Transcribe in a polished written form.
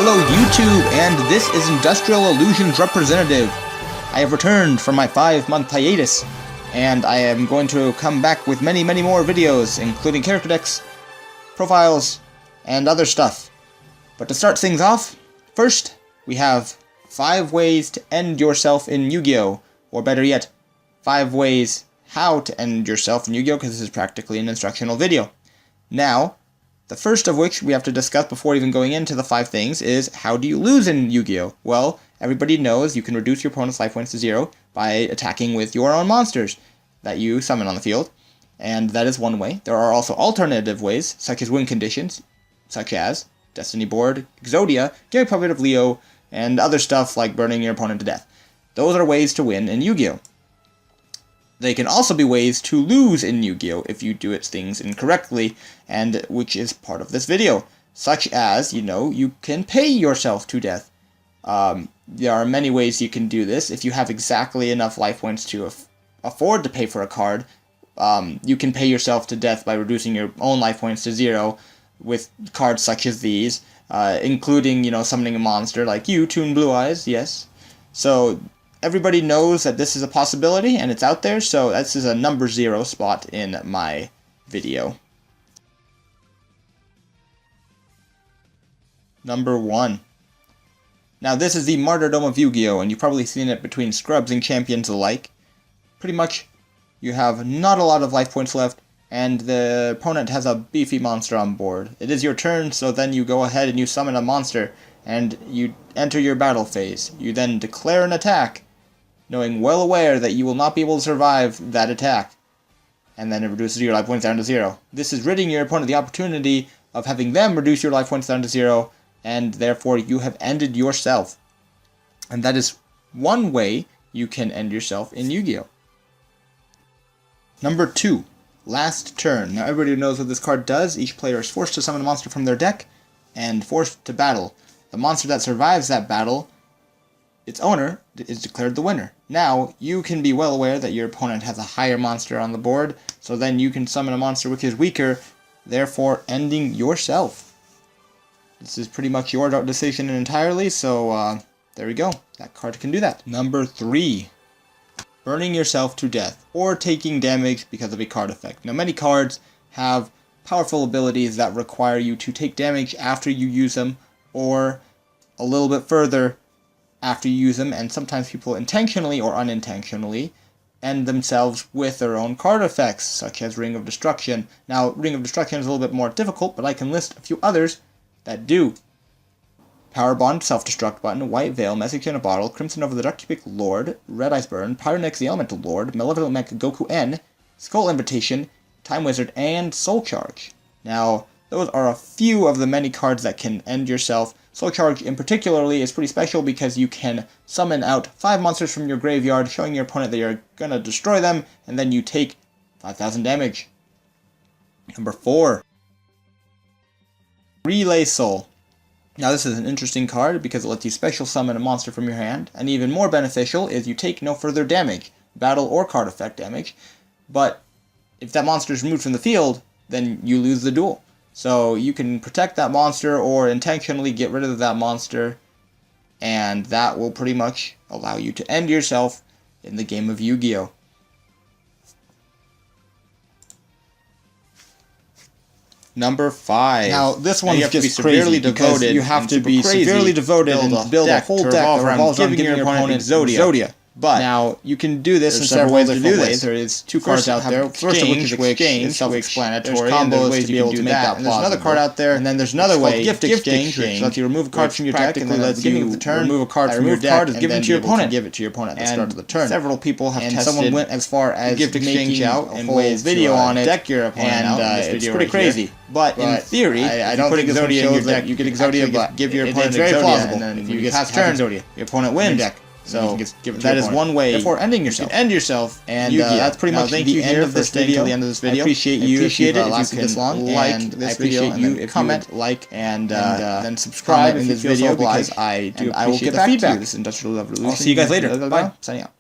Hello YouTube, and this is Industrial Illusions Representative. I have returned from my 5-month hiatus, and I am going to come back with many more videos, including character decks, profiles, and other stuff. But to start things off, first, we have 5 ways to end yourself in Yu-Gi-Oh! Or better yet, 5 ways how to end yourself in Yu-Gi-Oh! Because this is practically an instructional video. Now, the first of which we have to discuss before even going into the 5 things is, how do you lose in Yu-Gi-Oh! Well, everybody knows you can reduce your opponent's life points to 0 by attacking with your own monsters that you summon on the field, and that is one way. There are also alternative ways, such as win conditions, such as Destiny Board, Exodia, Gary Puppet of Leo, and other stuff like burning your opponent to death. Those are ways to win in Yu-Gi-Oh! They can also be ways to lose in Yu-Gi-Oh! If you do things incorrectly, and which is part of this video. Such as, you can pay yourself to death. There are many ways you can do this. If you have exactly enough life points to afford to pay for a card, you can pay yourself to death by reducing your own life points to 0 with cards such as these, including, summoning a monster like you, Toon Blue Eyes, yes. So everybody knows that this is a possibility, and it's out there, so this is a number 0 spot in my video. Number 1. Now this is the Martyrdom of Yu-Gi-Oh! And you've probably seen it between scrubs and champions alike. Pretty much, you have not a lot of life points left, and the opponent has a beefy monster on board. It is your turn, so then you go ahead and you summon a monster, and you enter your battle phase. You then declare an attack, knowing well aware that you will not be able to survive that attack, and then it reduces your life points down to 0. This is ridding your opponent the opportunity of having them reduce your life points down to 0, and therefore you have ended yourself. And that is one way you can end yourself in Yu-Gi-Oh! Number 2. Last turn. Now everybody knows what this card does. Each player is forced to summon a monster from their deck, and forced to battle. The monster that survives that battle, its owner, is declared the winner. Now, you can be well aware that your opponent has a higher monster on the board, so then you can summon a monster which is weaker, therefore ending yourself. This is pretty much your decision entirely, so there we go. That card can do that. Number 3. Burning yourself to death, or taking damage because of a card effect. Now, many cards have powerful abilities that require you to take damage after you use them, or a little bit further after you use them, and sometimes people intentionally or unintentionally end themselves with their own card effects, such as Ring of Destruction. Now, Ring of Destruction is a little bit more difficult, but I can list a few others that do. Power Bond, Self-Destruct Button, White Veil, Message in a Bottle, Crimson Over the Dark-Cubic Lord, Red Eyes Burn, Pyronix the Elemental Lord, Malevolent Mech Goku N, Skull Invitation, Time Wizard, and Soul Charge. Now, those are a few of the many cards that can end yourself. Soul Charge in particularly is pretty special because you can summon out 5 monsters from your graveyard, showing your opponent that you're going to destroy them, and then you take 5,000 damage. Number 4. Relay Soul. Now this is an interesting card because it lets you special summon a monster from your hand, and even more beneficial is you take no further damage, battle or card effect damage, but if that monster is removed from the field, then you lose the duel. So you can protect that monster or intentionally get rid of that monster, and that will pretty much allow you to end yourself in the game of Yu-Gi-Oh! Number 5. Now, this one's just severely devoted. You have to be severely devoted and build a whole deck that revolves around giving your opponent Exodia. But now, you can do this in several ways to do this. There is 2 cards out there. First of which is Exchange, is self-explanatory. There's combos ways to be able to make that plausible. There's another card out there, and then there's another way, Gift Exchange, which lets you remove a card from your deck, and then at the beginning of the turn, remove a card from your deck, and give it to your opponent. Give it to your opponent at the start of the turn. Several people have tested, someone went as far as Gift Exchange out and whole video on it, deck your opponent out, and it's pretty crazy. But in theory, I don't put Exodia in your deck. You get Exodia, but give your opponent Exodia, and then if you get past turn, your opponent wins. So that is one way. Therefore, ending yourself. You can end yourself, and that's pretty much the end of this video. I appreciate you. Appreciate it if you this long. Like this video, and then comment, like, and then subscribe in this video because I do appreciate the feedback. This Industrial Revolution. I'll see you guys later. Bye. Signing out.